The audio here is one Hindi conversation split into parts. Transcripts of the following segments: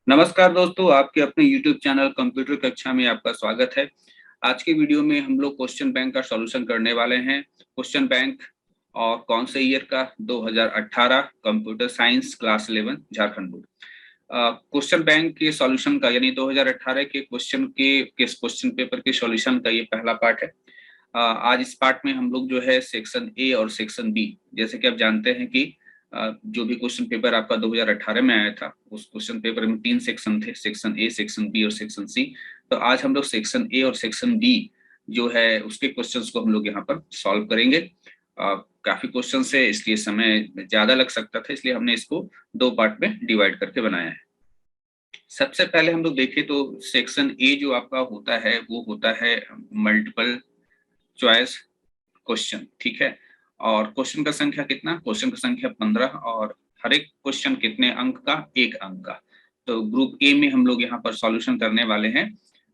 नमस्कार दोस्तों, आपके अपने YouTube चैनल कंप्यूटर कक्षा में आपका स्वागत है। आज के वीडियो में हम लोग क्वेश्चन बैंक का सॉल्यूशन करने वाले हैं। क्वेश्चन बैंक और कौन से ईयर का? 2018, computer science class 11 Jharkhand board. Question bank के सॉल्यूशन का यानी 2018 के क्वेश्चन पेपर के सॉल्यूशन का ये पहला पार्ट है। आज इस पार्ट में हम लोग जो है सेक्शन ए और सेक्शन बी, जैसे कि आप जानते हैं कि जो भी क्वेश्चन पेपर आपका 2018 में आया था उस क्वेश्चन पेपर में 3 सेक्शन थे, सेक्शन ए, सेक्शन बी और सेक्शन सी। तो आज हम लोग सेक्शन ए और सेक्शन बी जो है उसके क्वेश्चंस को हम लोग यहाँ पर सॉल्व करेंगे। काफी क्वेश्चन है इसलिए समय ज्यादा लग सकता था, इसलिए हमने इसको 2 पार्ट में डिवाइड करके बनाया है। सबसे पहले हम लोग देखें तो सेक्शन ए जो आपका होता है वो होता है मल्टीपल चॉइस क्वेश्चन, ठीक है। और क्वेश्चन का संख्या कितना? क्वेश्चन का संख्या 15 और हर एक क्वेश्चन कितने अंक का? 1 अंक का। तो ग्रुप ए में हम लोग यहाँ पर सॉल्यूशन करने वाले हैं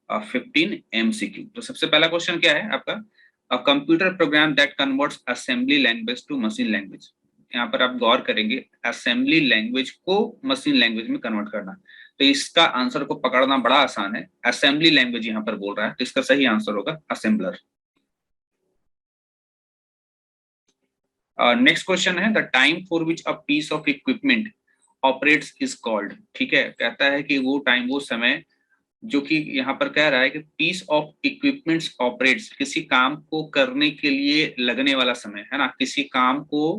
15 MCQ। तो सबसे पहला क्वेश्चन क्या है आपका? A computer program that converts assembly language to machine language. यहाँ पर आप गौर करेंगे, असेंबली लैंग्वेज को मशीन लैंग्वेज में कन्वर्ट करना। तो इसका आंसर को पकड़ना बड़ा आसान है। असेंबली लैंग्वेज यहाँ पर बोल रहा है, तो इसका सही आंसर होगा assembler. Next question is the time for which a piece of equipment operates is called. ठीक है, कहता है कि वो टाइम, वो समय जो कि यहाँ पर कह रहा है कि पीस ऑफ इक्विपमेंट्स ऑपरेट्स, किसी काम को करने के लिए लगने वाला समय है ना, किसी काम को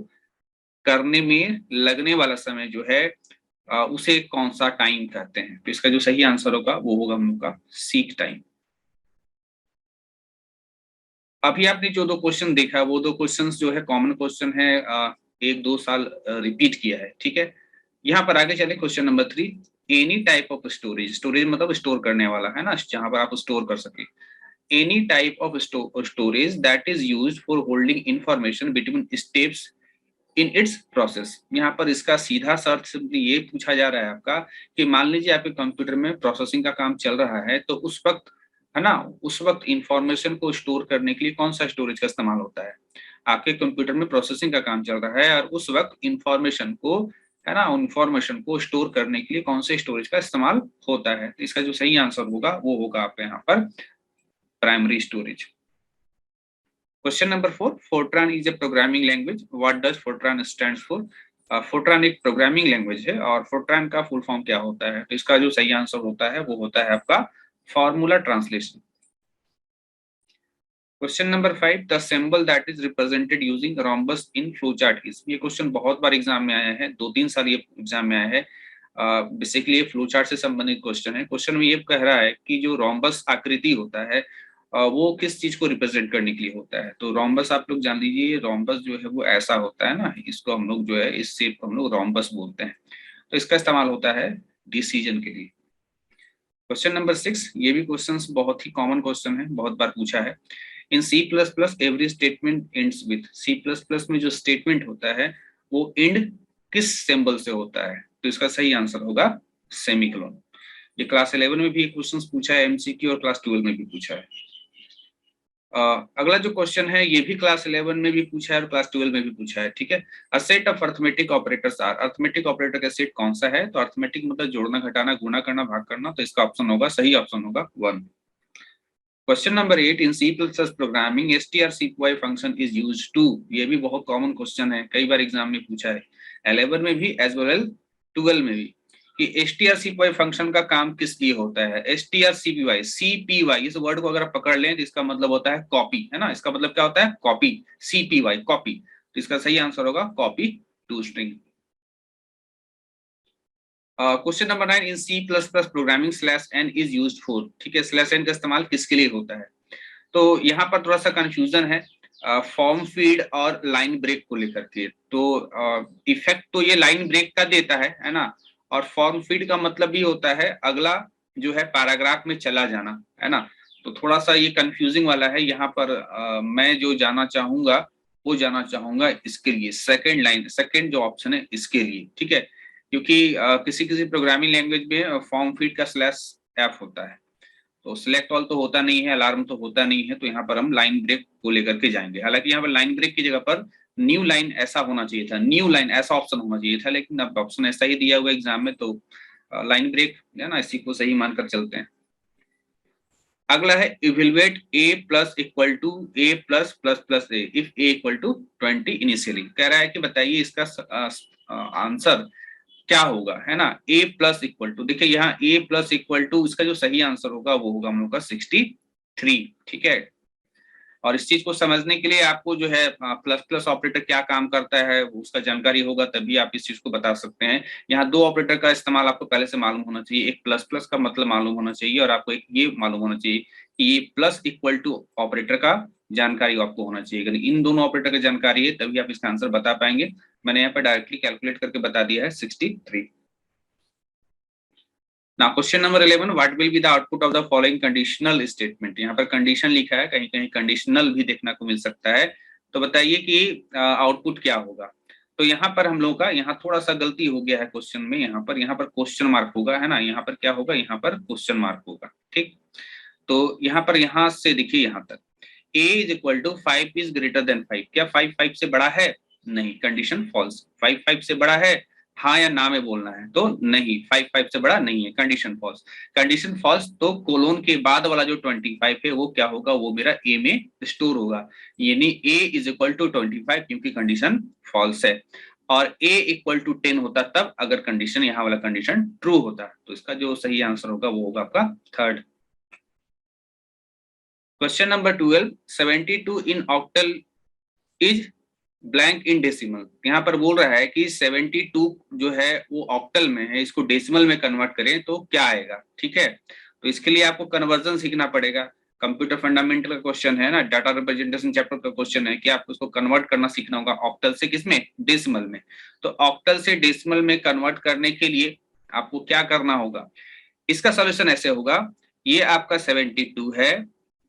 करने में लगने वाला समय जो है उसे कौन सा टाइम कहते हैं? तो इसका जो सही आंसर होगा वो होगा हम लोग का सीक टाइम। अभी आपने जो 2 क्वेश्चन देखा वो 2 क्वेश्चंस जो है कॉमन क्वेश्चन है, 1-2 साल रिपीट किया है, ठीक है। यहाँ पर आगे चले question number 3। Any type of storage, storage मतलब स्टोर करने वाला है ना, जहां पर आप स्टोर कर सके। Any type of storage that is used for holding information between steps in its process. यहाँ पर इसका सीधा सा अर्थ सिंपली ये पूछा जा रहा है आपका कि मान लीजिए आपके कंप्यूटर में प्रोसेसिंग का काम चल रहा है, तो उस वक्त है ना, उस वक्त इंफॉर्मेशन को स्टोर करने के लिए कौन सा स्टोरेज का इस्तेमाल होता है? आपके कंप्यूटर में प्रोसेसिंग का काम चल रहा है और उस वक्त इंफॉर्मेशन को, है ना, इंफॉर्मेशन को स्टोर करने के लिए कौन से स्टोरेज का इस्तेमाल होता है? तो इसका जो सही आंसर होगा वो होगा आपका यहाँ पर primary storage. Question number 4, Fortran is a programming language, what does Fortran stands for? Fortran एक प्रोग्रामिंग लैंग्वेज है और फोर्ट्रान का फुल फॉर्म क्या होता है? तो इसका जो सही आंसर होता है वो होता है आपका formula translation. Question number 5, the symbol that is represented using rhombus in flow chart is. ये क्वेश्चन बहुत बार एग्जाम में आया है, 2-3 साल ये एग्जाम में आया है। बेसिकली ये फ्लो चार्ट से संबंधित क्वेश्चन है। क्वेश्चन में ये कह रहा है कि जो रोम्बस आकृति होता है वो किस चीज को रिप्रेजेंट करने के लिए होता है? तो रोम्बस आप लोग जान लीजिए, रोम्बस जो है वो ऐसा होता है ना, इसको हम लोग जो है इस शेप को हम लोग रोम्बस बोलते हैं। तो इसका इस्तेमाल होता है डिसीजन के लिए। क्वेश्चन नंबर 6, ये भी क्वेश्चन बहुत ही कॉमन क्वेश्चन है, बहुत बार पूछा है। In C plus plus every statement ends with. C plus plus में जो स्टेटमेंट होता है वो एंड किस सिंबल से होता है? तो इसका सही आंसर होगा सेमीकोलन। ये क्लास 11 में भी क्वेश्चन पूछा है एमसीक्यू, और क्लास 12 में भी पूछा है। अगला जो क्वेश्चन है ये भी क्लास 11 में भी पूछा है और क्लास 12 में भी पूछा है, ठीक है। A set of arithmetic operators are. Arithmetic operator का सेट कौन सा है? तो अर्थमेटिक मतलब जोड़ना, घटाना, गुणा करना, भाग करना। तो इसका ऑप्शन होगा, सही ऑप्शन होगा 1। Question number 8, in C plus plus programming strcpy function is used to. ये भी बहुत कॉमन क्वेश्चन है, कई बार एग्जाम में पूछा है, 11 में भी एज वेल एज 12 में भी, कि strcpy फंक्शन का काम किस लिए होता है? strcpy, cpy, इस वर्ड को अगर आप पकड़ लें तो इसका मतलब होता है कॉपी, है ना। इसका मतलब क्या होता है? कॉपी। cpy copy. तो इसका सही आंसर होगा copy to string. Question number 9, in C plus plus programming slash N is used for. ठीक है, स्लैश एन का इस्तेमाल किसके लिए होता है? तो यहाँ पर थोड़ा सा कंफ्यूजन है फॉर्म फीड और लाइन ब्रेक को लेकर के। तो इफेक्ट तो ये लाइन ब्रेक का देता है ना, और फॉर्म फीड का मतलब भी होता है अगला जो है पैराग्राफ में चला जाना, है ना। तो थोड़ा सा ये कंफ्यूजिंग वाला है यहाँ पर। मैं जो जाना चाहूंगा वो जाना चाहूंगा इसके लिए, सेकंड लाइन, सेकंड जो ऑप्शन है इसके लिए, ठीक है। क्योंकि किसी किसी प्रोग्रामिंग लैंग्वेज में फॉर्म फीड का स्लैश एफ होता है, तो सिलेक्ट ऑल तो होता नहीं है, अलार्म तो होता नहीं है, तो यहाँ पर हम लाइन ब्रेक को लेकर के जाएंगे। हालांकि यहाँ पर लाइन ब्रेक की जगह पर न्यू लाइन ऐसा होना चाहिए था, न्यू लाइन ऐसा ऑप्शन होना चाहिए था, लेकिन अब ऑप्शन ऐसा ही दिया हुआ एग्जाम में, तो लाइन ब्रेक है ना, इसी को सही मानकर चलते हैं। अगला है evaluate A plus equal to A plus plus plus A if A equal to 20 initially. कह रहा है कि बताइए इसका आंसर क्या होगा, है ना। ए प्लस इक्वल टू, देखिए यहाँ ए प्लस इक्वल टू, इसका जो सही आंसर होगा वो होगा हम लोग का 63। ठीक है, और इस चीज को समझने के लिए आपको जो है प्लस प्लस ऑपरेटर क्या काम करता है उसका जानकारी होगा, तभी आप इस चीज को बता सकते हैं। यहाँ दो ऑपरेटर का इस्तेमाल आपको पहले से मालूम होना चाहिए, एक प्लस प्लस का मतलब मालूम होना चाहिए और आपको एक ये मालूम होना चाहिए कि ये प्लस इक्वल टू ऑपरेटर का जानकारी आपको होना चाहिए। अगर इन दोनों ऑपरेटर की जानकारी है तभी आप इसका आंसर बता पाएंगे। मैंने यहाँ पर डायरेक्टली कैलकुलेट करके बता दिया है 63। Now question number 11, what will be the output of the following conditional statement। यहाँ पर कंडीशन लिखा है, कहीं कहीं कंडीशनल भी देखने को मिल सकता है। तो बताइए कि आउटपुट क्या होगा। तो यहाँ पर हम लोग का यहाँ थोड़ा सा गलती हो गया है क्वेश्चन में, यहाँ पर क्वेश्चन मार्क होगा, है ना। यहाँ पर क्या होगा, यहाँ पर क्वेश्चन मार्क होगा। ठीक, तो यहाँ पर यहाँ से देखिए यहाँ तक a is equal to 5 is greater than 5। क्या 5 5 से बड़ा है? नहीं, कंडीशन फॉल्स। 5 5 से बड़ा है, हाँ या ना में बोलना है, तो नहीं, 5 5 से बड़ा नहीं है, कंडीशन फॉल्स। कंडीशन फॉल्स तो कोलोन के बाद वाला जो 25 है वो क्या होगा, वो मेरा ए में स्टोर होगा, यानी a इज इक्वल टू 25 क्योंकि कंडीशन फॉल्स है। और a इक्वल टू 10 होता तब अगर कंडीशन, यहाँ वाला कंडीशन ट्रू होता। तो इसका जो सही आंसर होगा वो होगा आपका third. Question number 12, 72 in octal is blank in decimal. यहाँ पर बोल रहा है कि 72 जो है वो ऑक्टल में है, इसको डेसिमल में कन्वर्ट करें तो क्या आएगा। ठीक है, तो इसके लिए आपको कन्वर्जन सीखना पड़ेगा। कंप्यूटर फंडामेंटल का क्वेश्चन है ना, डाटा रिप्रेजेंटेशन चैप्टर का क्वेश्चन है कि आपको इसको कन्वर्ट करना सीखना होगा ऑक्टल से किसमें, डेसिमल में। तो ऑक्टल से डेसिमल में कन्वर्ट करने के लिए आपको क्या करना होगा, इसका सोल्यूशन ऐसे होगा, ये आपका 72 है,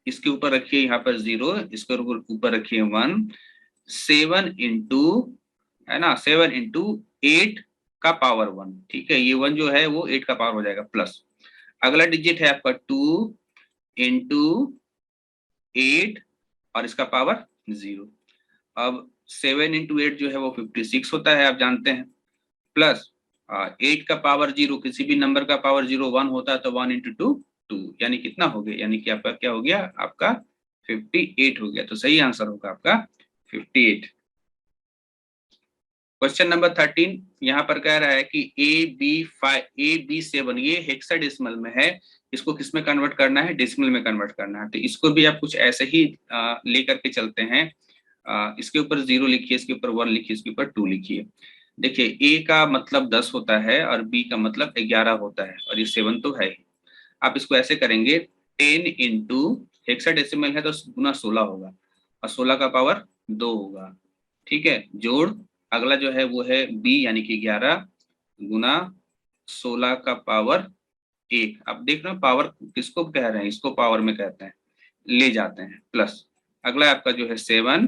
इसके ऊपर रखिए यहाँ पर 0, इसके ऊपर रखिए 1, 7 इंटू, है ना, 7 इंटू 8 का पावर 1। ठीक है, ये 1 जो है वो 8 का पावर हो जाएगा प्लस। अगला डिजिट है आपका 2 इंटू 8 और इसका पावर 0। अब 7 इंटू 8 जो है वो 56 होता है, आप जानते हैं, प्लस 8 का पावर 0, किसी भी नंबर का पावर 0 1 होता है, तो 1 इंटू 2 2, यानी कितना हो गया, यानी कि आपका क्या हो गया, आपका 58 हो गया। तो सही आंसर होगा आपका 58। क्वेश्चन नंबर 13, यहाँ पर कह रहा है कि AB7 ये हेक्साडेसिमल में है, इसको किस में कन्वर्ट करना है, डेसिमल में कन्वर्ट करना है। तो इसको भी आप कुछ ऐसे ही लेकर के चलते हैं। इसके ऊपर 0 लिखिए, इसके ऊपर 1 लिखिए, इसके ऊपर 2 लिखिए। देखिए A का मतलब 10 होता है और B का मतलब 11 होता है, और ये 7 तो है ही। आप इसको ऐसे करेंगे, 10 इंटू हेक्साडेसिमल है तो गुना 16 होगा, और 16 का पावर 2 होगा। ठीक है, जोड़ अगला जो है वो है B यानी कि 11 गुना 16 का पावर 1। अब देख रहे हो पावर किसको कह रहे हैं, इसको पावर में कहते हैं, ले जाते हैं प्लस। अगला आपका जो है 7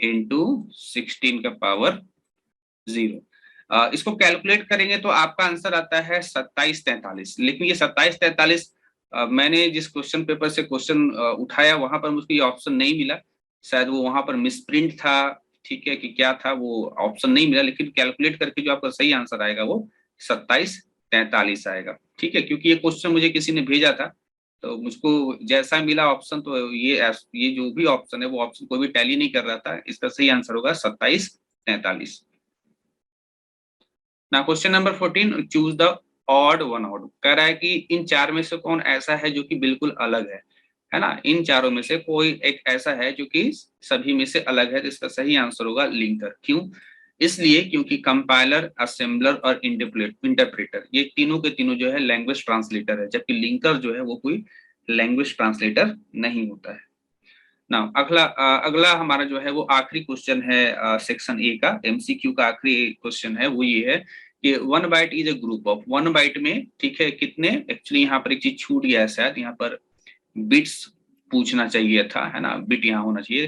इंटू 16 का पावर 0। इसको कैलकुलेट करेंगे तो आपका आंसर आता है 2743। लेकिन ये 2743 मैंने जिस क्वेश्चन पेपर से क्वेश्चन उठाया वहां पर मुझको ये ऑप्शन नहीं मिला, शायद वो वहां पर मिसप्रिंट था, ठीक है, कि क्या था वो ऑप्शन नहीं मिला। लेकिन कैलकुलेट करके जो आपका सही आंसर आएगा वो 2743 आएगा। ठीक है, क्योंकि ये क्वेश्चन मुझे किसी ने भेजा था, तो मुझको जैसा मिला ऑप्शन, तो ये जो भी ऑप्शन है वो ऑप्शन कोई भी टैली नहीं कर रहा था। इसका सही आंसर होगा 2743। ना question number 14, choose the odd one out. कह रहा है कि इन चार में से कौन ऐसा है जो कि बिल्कुल अलग है ना। इन चारों में से कोई एक ऐसा है जो कि सभी में से अलग है, तो इसका सही आंसर होगा लिंकर। क्यों? इसलिए क्योंकि कंपाइलर, असेंबलर और इंटरप्रेटर ये तीनों के तीनों जो है लैंग्वेज ट्रांसलेटर है, जबकि लिंकर जो है वो कोई लैंग्वेज ट्रांसलेटर नहीं होता है ना। अगला हमारा जो है वो आखिरी क्वेश्चन है सेक्शन ए का, एमसीक्यू का आखिरी क्वेश्चन है, वो ये है कि 1 byte is a group of. 1 byte में, ठीक है, कितने, एक्चुअली यहाँ पर एक चीज छूट गया है, शायद यहाँ पर बिट्स पूछना चाहिए था, है ना, बिट यहाँ होना चाहिए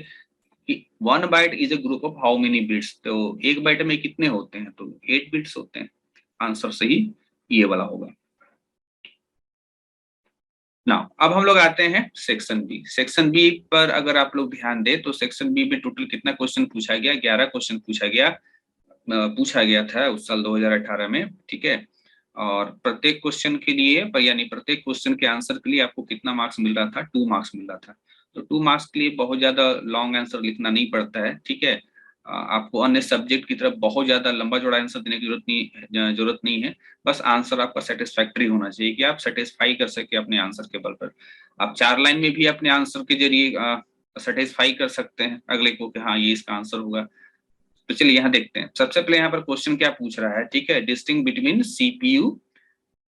कि 1 byte is a group of how many bits. तो एक बाइट में कितने होते हैं, तो 8 बिट्स होते हैं। आंसर सही ये वाला होगा ना। अब हम लोग आते हैं सेक्शन बी। सेक्शन बी पर अगर आप लोग ध्यान दें तो सेक्शन बी में टोटल कितना क्वेश्चन पूछा गया, 11 क्वेश्चन पूछा गया था उस साल 2018 में। ठीक है, और प्रत्येक क्वेश्चन के लिए यानी प्रत्येक क्वेश्चन के आंसर के लिए आपको कितना मार्क्स मिल रहा था, 2 मार्क्स मिल रहा था। तो 2 मार्क्स के लिए बहुत ज्यादा लॉन्ग आंसर लिखना नहीं पड़ता है, ठीक है। आपको अन्य सब्जेक्ट की तरफ बहुत ज्यादा लंबा चौड़ा आंसर देने की जरूरत नहीं है। बस आंसर आपका सेटिस्फैक्टरी होना चाहिए कि आप सेटिस्फाई कर सके अपने आंसर के बल पर। आप 4 लाइन में भी अपने आंसर के जरिए सेटिस्फाई कर सकते हैं अगले को कि हाँ ये इसका आंसर होगा। तो चलिए यहाँ देखते हैं। सबसे पहले यहाँ पर क्वेश्चन क्या पूछ रहा है, ठीक है, distinguish between CPU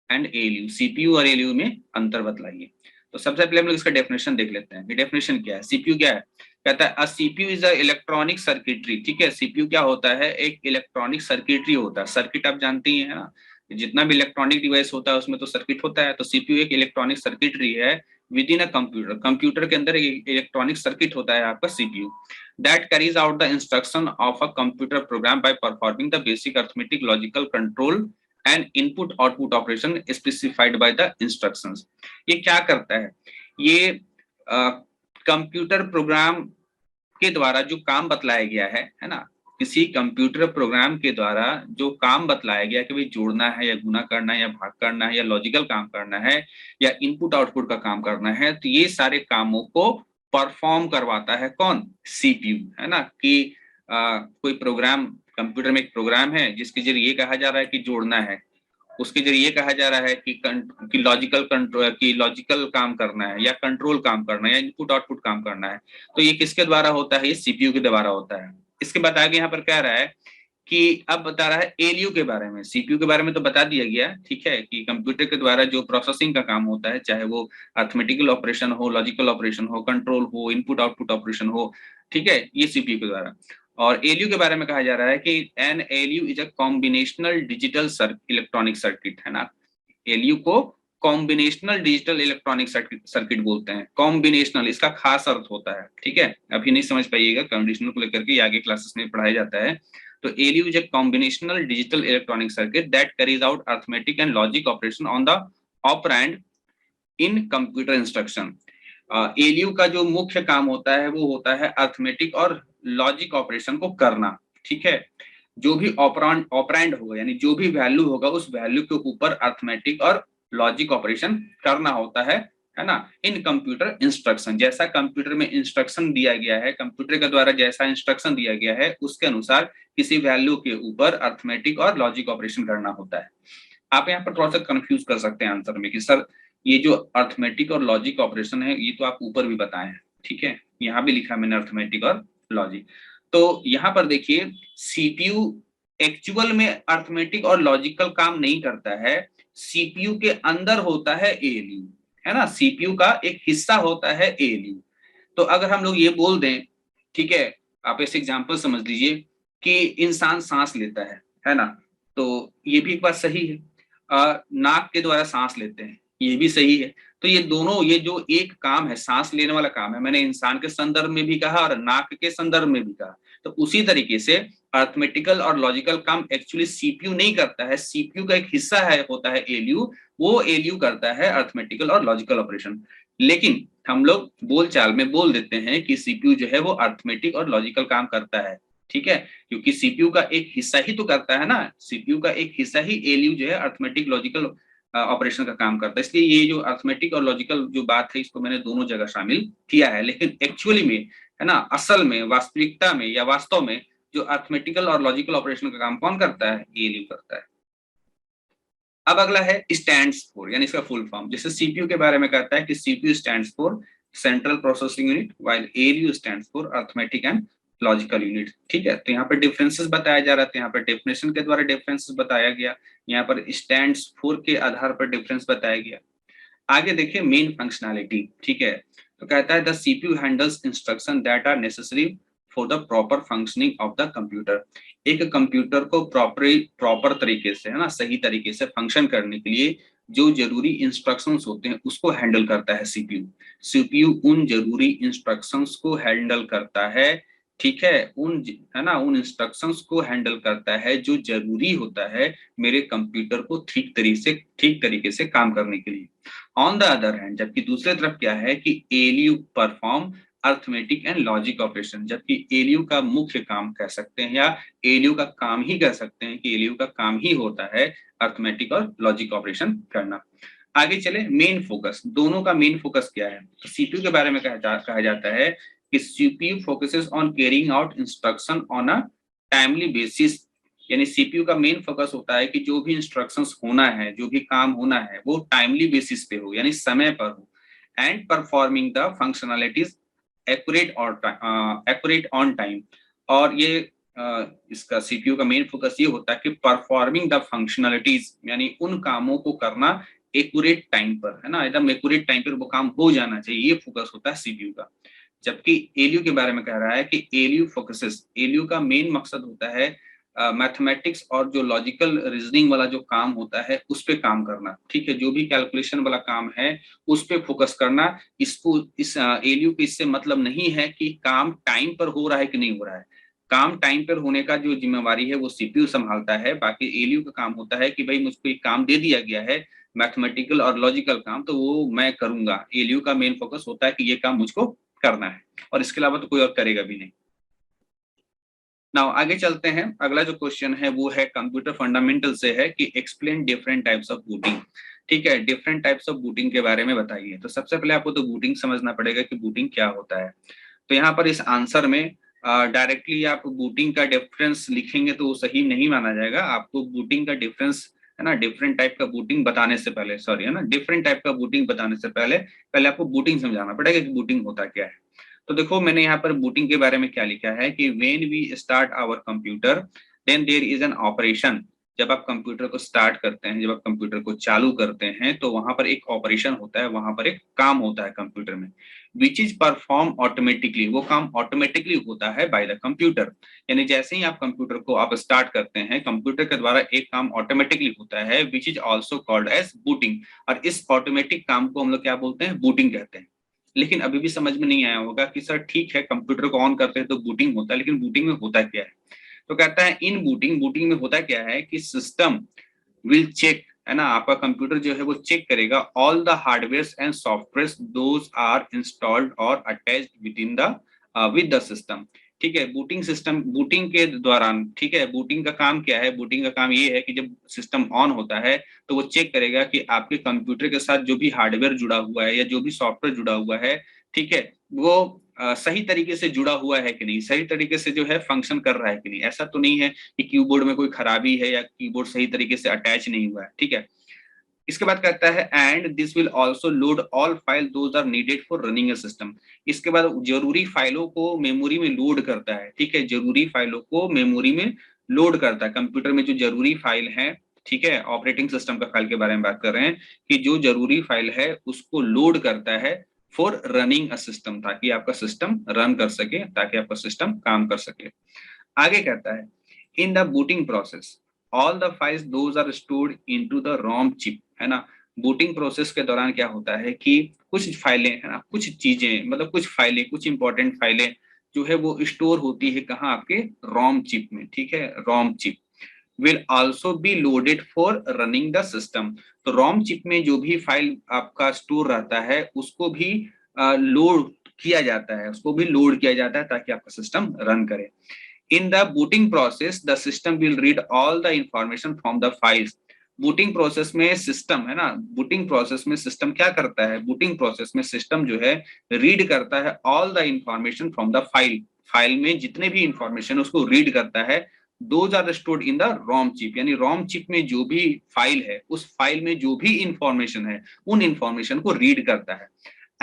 and ALU, CPU और एएलयू में अंतर बतलाइए। तो सबसे पहले हम लोग इसका डेफिनेशन देख लेते हैं। ये डेफिनेशन क्या है, सीपीयू क्या है। कहता है अ CPU is a electronic circuitry, ठीक है। सीपीयू क्या होता है, एक इलेक्ट्रॉनिक सर्किटरी होता है। सर्किट आप जानते ही है ना, जितना भी इलेक्ट्रॉनिक डिवाइस होता है उसमें तो सर्किट होता है। तो सीपीयू एक इलेक्ट्रॉनिक सर्किटरी है with in a computer. Computer के अंदर एक इलेक्ट्रॉनिक सर्किट होता है आपका CPU, that carries out the instruction of a computer programme by performing the basic arithmetic logical control and input output operation specified by the instructions. ये क्या करता है, ये कंप्यूटर प्रोग्राम के द्वारा जो काम बतलाया गया है ना, किसी कंप्यूटर प्रोग्राम के द्वारा जो काम बतलाया गया कि भाई जोड़ना है या गुना करना है या भाग करना है या लॉजिकल काम करना है या इनपुट आउटपुट का काम करना है, तो ये सारे कामों को परफॉर्म करवाता है कौन, सीपीयू, है ना। कि कोई प्रोग्राम, कंप्यूटर में एक प्रोग्राम है जिसके जरिए ये कहा जा रहा है कि जोड़ना है, उसके जरिए ये कहा जा रहा है कि लॉजिकल कंट्रोल, कि लॉजिकल काम करना है या कंट्रोल काम करना है या इनपुट आउटपुट काम करना है। तो ये किसके द्वारा होता है, ये सीपीयू के द्वारा होता है। इसके बाद आगे यहाँ पर कह रहा है कि अब बता रहा है एलयू के बारे में। सीपीयू के बारे में तो बता दिया गया, ठीक है, कि कंप्यूटर के द्वारा जो प्रोसेसिंग का काम होता है, चाहे वो अर्थमेटिकल ऑपरेशन हो, लॉजिकल ऑपरेशन हो, कंट्रोल हो, इनपुट आउटपुट ऑपरेशन हो, ठीक है, ये सीपीयू के द्वारा। और एलयू के बारे में कहा जा रहा है कि an ALU is a combinational digital electronic circuit, है ना। एलयू को कॉम्बिनेशनल डिजिटल इलेक्ट्रॉनिक सर्किट बोलते हैं। कॉम्बिनेशनल इसका खास अर्थ होता है, ठीक है, अभी नहीं समझ पाइएगा, कंडीशनल को लेकर के ये आगे क्लासेस में पढ़ाया जाता है। तो ALU is a combinational digital electronic circuit that carries out arithmetic and logic operation on the operand in computer instruction। ALU का जो मुख्य काम होता है वो होता है अर्थमेटिक और लॉजिक ऑपरेशन को करना, ठीक है। जो भी ऑपरेंड होगा यानी जो भी वैल्यू होगा उस वैल्यू के ऊपर अर्थमेटिक और लॉजिक ऑपरेशन करना होता है ना, इन कंप्यूटर इंस्ट्रक्शन। जैसा कंप्यूटर में इंस्ट्रक्शन दिया गया है, कंप्यूटर के द्वारा जैसा इंस्ट्रक्शन दिया गया है उसके अनुसार किसी वैल्यू के ऊपर अर्थमेटिक और लॉजिक ऑपरेशन करना होता है। आप यहाँ पर थोड़ा सा कंफ्यूज कर सकते हैं आंसर में कि सर ये जो अर्थमेटिक और लॉजिक ऑपरेशन है ये तो आप ऊपर भी बताए हैं, ठीक है, यहाँ भी लिखा मैंने अर्थमेटिक और लॉजिक। तो यहाँ पर देखिए सीपीयू एक्चुअल में अर्थमेटिक और लॉजिकल काम नहीं करता है, सीपीयू के अंदर होता है एएलयू, है ना, सीपीयू का एक हिस्सा होता है एएलयू। तो अगर हम लोग ये बोल दें, ठीक है, आप ऐसे एग्जांपल समझ लीजिए कि इंसान सांस लेता है ना, तो ये भी एक बात सही है। नाक के द्वारा सांस लेते हैं, ये भी सही है। तो ये दोनों, ये जो एक काम है सांस लेने वाला काम है, मैंने इंसान के संदर्भ में भी कहा और नाक के संदर्भ में भी कहा। तो उसी तरीके से अर्थमेटिकल और लॉजिकल काम एक्चुअली सीपीयू नहीं करता है, सीपीयू का एक हिस्सा है होता है एलयू, वो एलयू करता है अर्थमेटिकल और लॉजिकल ऑपरेशन। लेकिन हम लोग बोलचाल में बोल देते हैं कि सीपीयू जो है वो अर्थमेटिक और लॉजिकल काम करता है, ठीक है, क्योंकि सीपीयू का एक हिस्सा ही तो करता है ना, सीपीयू का एक हिस्सा ही एलयू जो है अर्थमेटिक लॉजिकल ऑपरेशन का काम करता है। इसलिए ये जो अर्थमेटिक और लॉजिकल जो बात है इसको मैंने दोनों जगह शामिल किया है। लेकिन एक्चुअली में, है ना, असल में, वास्तविकता में या वास्तव में जो अर्थमेटिकल और लॉजिकल ऑपरेशन का काम कौन करता है, एलयू करता है। अब अगला है स्टैंड्स फॉर, यानी इसका फुल फॉर्म। जैसे सीपीयू के बारे में कहता है कि CPU stands for central processing unit while ALU stands for arithmetic and logical unit, ठीक है। तो यहाँ पर डिफरेंसेस बताया जा रहा था, यहाँ पर डेफिनेशन के द्वारा डिफरेंसेस बताया गया, यहाँ पर स्टैंड्स फॉर के आधार पर डिफरेंस बताया गया। आगे देखिए मेन फंक्शनैलिटी, ठीक है। तो कहता है the CPU handles instruction that are necessary for the proper functioning of the computer. एक कंप्यूटर को प्रॉपर तरीके से, है ना, सही तरीके से फंक्शन करने के लिए जो जरूरी इंस्ट्रक्शंस होते हैं उसको हैंडल करता है सीपीयू। सीपीयू उन जरूरी इंस्ट्रक्शंस को हैंडल करता है, ठीक है, है ना, उन इंस्ट्रक्शंस को हैंडल करता है जो जरूरी होता है मेरे कंप्यूटर को ठीक तरीके से काम करने के लिए। ऑन द अदर हैंड, जबकि दूसरे तरफ क्या है कि ALU perform arithmetic and logic operation, जबकि एलयू का मुख्य काम कह सकते हैं या एलयू का काम ही कह सकते हैं कि एलयू का काम ही होता है अर्थमेटिक और लॉजिक ऑपरेशन करना। आगे चले, मेन फोकस, दोनों का मेन फोकस क्या है? तो सीपीयू के बारे में कहा जाता है कि CPU focuses on carrying out instruction on a timely basis, यानी सीपीयू का मेन फोकस होता है कि जो भी इंस्ट्रक्शंस होना है, जो भी काम होना है, वो टाइमली बेसिस पे हो, यानी समय पर हो, and performing the functionalities accurate on time. और ये इसका सीपीयू का मेन फोकस ये होता है कि परफॉर्मिंग द फंक्शनैलिटीज, यानी उन कामों को करना एक्यूरेट टाइम पर, है ना, एकदम एक्यूरेट टाइम पर वो काम हो जाना चाहिए, ये फोकस होता है सीपीयू का। जबकि एलयू के बारे में कह रहा है कि एलयू फोकसेस, एलयू का मेन मकसद होता है मैथमेटिक्स और जो लॉजिकल रीजनिंग वाला जो काम होता है उस पे काम करना, ठीक है, जो भी कैलकुलेशन वाला काम है उस पे फोकस करना। इसको इस एलयू के इससे मतलब नहीं है कि काम टाइम पर हो रहा है कि नहीं हो रहा है, काम टाइम पर होने का जो जिम्मेवारी है वो सीपीयू संभालता है, बाकी एलयू का काम होता है कि भाई मुझको एक काम दे दिया गया है मैथमेटिकल और लॉजिकल काम, तो वो मैं करूंगा। एलयू का मेन फोकस होता है कि ये काम मुझको करना है और इसके अलावा तो कोई और करेगा भी नहीं। नाउ आगे चलते हैं, अगला जो क्वेश्चन है वो है कंप्यूटर फंडामेंटल से है कि explain different types of booting. ठीक है, डिफरेंट टाइप्स ऑफ बूटिंग के बारे में बताइए। तो सबसे पहले आपको तो बूटिंग समझना पड़ेगा कि बूटिंग क्या होता है। तो यहाँ पर इस आंसर में डायरेक्टली आप बूटिंग का डिफरेंस लिखेंगे तो वो सही नहीं माना जाएगा। आपको बूटिंग का डिफरेंस, है ना, डिफरेंट टाइप का बूटिंग बताने से पहले, सॉरी, है ना, डिफरेंट टाइप का बूटिंग बताने से पहले पहले आपको बूटिंग समझाना पड़ेगा कि बूटिंग होता क्या है। तो देखो मैंने यहाँ पर बूटिंग के बारे में क्या लिखा है कि when we start our computer then there is an operation. जब आप कंप्यूटर को स्टार्ट करते हैं, जब आप कंप्यूटर को चालू करते हैं तो वहां पर एक ऑपरेशन होता है, वहां पर एक काम होता है कंप्यूटर में, विच इज परफॉर्म ऑटोमेटिकली, वो काम ऑटोमेटिकली होता है बाय द कंप्यूटर। यानी जैसे ही आप कंप्यूटर को आप स्टार्ट करते हैं, कंप्यूटर के द्वारा एक काम ऑटोमेटिकली होता है, which is also called as booting. और इस ऑटोमेटिक काम को हम लोग क्या बोलते हैं? बूटिंग कहते हैं। लेकिन अभी भी समझ में नहीं आया होगा कि सर ठीक है कंप्यूटर को ऑन करते हैं तो बूटिंग होता है, लेकिन बूटिंग में होता क्या है? तो कहता है इन बूटिंग, बूटिंग में होता क्या है कि सिस्टम विल चेक, है ना, आपका कंप्यूटर जो है वो चेक करेगा all the hardware and software those are installed और attached with in the with the system. ठीक है, बूटिंग सिस्टम, बूटिंग के दौरान, ठीक है, बूटिंग का काम क्या है? बूटिंग का काम ये है कि जब सिस्टम ऑन होता है तो वो चेक करेगा कि आपके कंप्यूटर के साथ जो भी हार्डवेयर जुड़ा हुआ है या जो भी सॉफ्टवेयर जुड़ा हुआ है, ठीक है, वो सही तरीके से जुड़ा हुआ है कि नहीं, सही तरीके से जो है फंक्शन कर रहा है कि नहीं। ऐसा तो नहीं है कि कीबोर्ड में कोई खराबी है या कीबोर्ड सही तरीके से अटैच नहीं हुआ है। ठीक है, इसके बाद कहता है and this will also load all file those are needed for running a system. इसके बाद जरूरी फाइलों को मेमोरी में लोड करता है। ठीक है, जरूरी फाइलों को मेमोरी में लोड करता है। कंप्यूटर में जो जरूरी फाइल है, ठीक है, ऑपरेटिंग सिस्टम का फाइल के बारे में बात कर रहे हैं कि जो जरूरी फाइल है उसको लोड करता है फॉर रनिंग अ सिस्टम, ताकि आपका सिस्टम रन कर सके, ताकि आपका सिस्टम काम कर सके। आगे कहता है in the booting process all the files those are stored into the ROM chip, है ना। बूटिंग प्रोसेस के दौरान क्या होता है कि कुछ फाइलें, है ना, कुछ चीजें, मतलब कुछ फाइलें, कुछ इंपॉर्टेंट फाइलें जो है वो स्टोर होती है कहाँ? आपके रोम चिप में। ठीक है, ROM chip will also be loaded for running the system. तो रोम चिप में जो भी फाइल आपका स्टोर रहता है उसको भी लोड किया जाता है, उसको भी लोड किया जाता है ताकि आपका सिस्टम रन करे। In the booting process, the system will read all the information from the files. Booting process में सिस्टम, है ना, बूटिंग प्रोसेस में सिस्टम क्या करता है? बूटिंग प्रोसेस में सिस्टम जो है रीड करता है all the information from the file, file में जितने भी इंफॉर्मेशन उसको रीड करता है। Those are stored in the ROM chip, यानी रोम चिप में जो भी फाइल है उस फाइल में जो भी इंफॉर्मेशन है उन इंफॉर्मेशन को रीड करता है।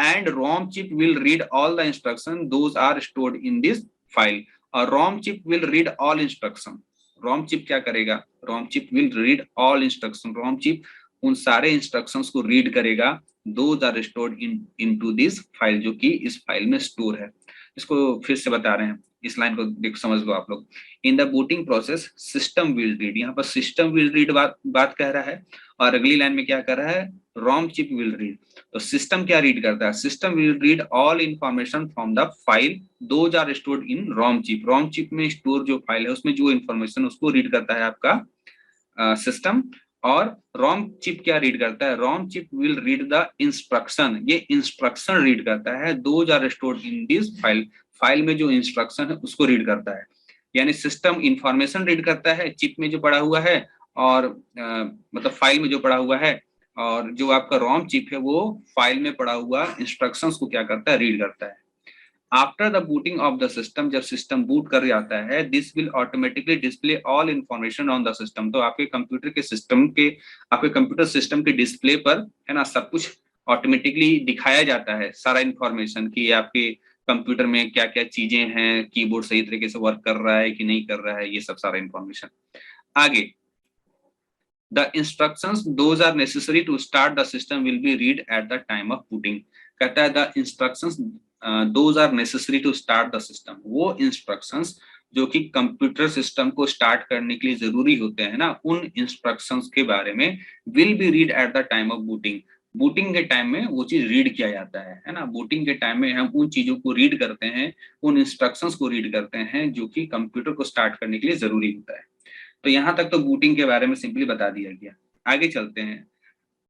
And ROM chip will read all the instruction those are stored in this file. और ROM chip will read all instruction. ROM chip क्या करेगा? ROM chip will read all instruction. ROM chip उन सारे इंस्ट्रक्शंस को रीड करेगा। Those are stored into this file, जो कि इस फाइल में स्टोर है। इसको फिर से बता रहे हैं, इस लाइन को देख समझ लो आप लोग। इन the booting process system will read, यहाँ पर सिस्टम विल रीड बात कह रहा है, और अगली लाइन में क्या कर रहा है? ROM chip will read. तो सिस्टम क्या रीड करता है? System will read all information from the file those are stored in ROM chip. ROM chip में स्टोर जो फाइल है उसमें जो इंफॉर्मेशन उसको रीड करता है आपका सिस्टम, और रोम चिप क्या रीड करता है, ROM chip will read the instruction, ये इंस्ट्रक्शन रीड करता है, those are stored in this file, file में जो इंस्ट्रक्शन है उसको रीड करता है। यानी सिस्टम इंफॉर्मेशन रीड करता है चिप में जो पड़ा हुआ है, और मतलब फाइल में जो पड़ा हुआ है, और जो आपका रोम चिप है वो फाइल में पड़ा हुआ इंस्ट्रक्शंस को क्या करता है, रीड करता है। After the booting of the system, जब सिस्टम बूट कर जाता है, this will automatically display all information on the system, तो आपके कंप्यूटर के सिस्टम के, आपके कंप्यूटर सिस्टम के डिस्प्ले पर है ना सब कुछ ऑटोमेटिकली दिखाया जाता है, सारा इंफॉर्मेशन कि आपके कंप्यूटर में क्या क्या चीजें हैं, कीबोर्ड सही तरीके से वर्क कर रहा है कि नहीं कर रहा है, ये सब सारा इंफॉर्मेशन। आगे, the instructions those are necessary to start the system will be read at the time of booting। कहता है the instructions those are necessary to start the system, वो instructions जो कि कंप्यूटर सिस्टम को स्टार्ट करने के लिए जरूरी होते हैं ना, उन इंस्ट्रक्शंस के बारे में will be read at the time of booting, booting के टाइम में वो चीज रीड किया जाता है ना, बूटिंग के टाइम में हम उन चीजों को रीड करते हैं, उन इंस्ट्रक्शंस को रीड करते हैं जो कि कंप्यूटर को स्टार्ट करने के लिए जरूरी होता है। तो यहाँ तक तो बूटिंग के बारे में सिंपली बता दिया गया। आगे चलते हैं,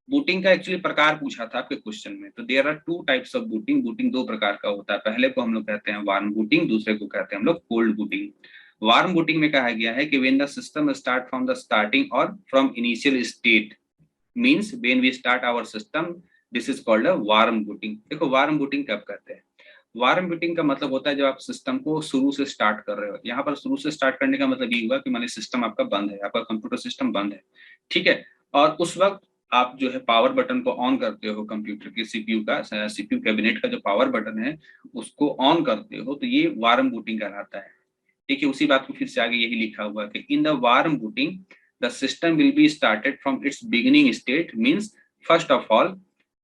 बूटिंग का एक्चुअली प्रकार पूछा था आपके क्वेश्चन में, तो there are two types of booting, booting दो प्रकार का होता है, पहले को हम लोग कहते हैं वार्म बूटिंग, दूसरे को कहते हैं हम लोग कोल्ड बूटिंग। वार्म बूटिंग में कहा गया है कि when the system start from the starting और from initial state, means when we start our system, this is called a warm booting. देखो वार्म बूटिंग कब कहते हैं, वार्म बूटिंग का मतलब होता है जब आप सिस्टम को शुरू से स्टार्ट कर रहे हो, यहाँ पर शुरू से स्टार्ट करने का मतलब ये हुआ कि मान लीजिए सिस्टम आपका बंद है, आपका कंप्यूटर सिस्टम बंद है, ठीक है, और उस वक्त आप जो है पावर बटन को ऑन करते हो, कंप्यूटर के सीपीयू का, सीपीयू कैबिनेट का जो पावर बटन है उसको ऑन करते हो, तो ये वार्म बूटिंग कहलाता है। देखिए उसी बात को फिर से आगे यही लिखा हुआ है कि in the warm booting the system will be started from its beginning state, means first of all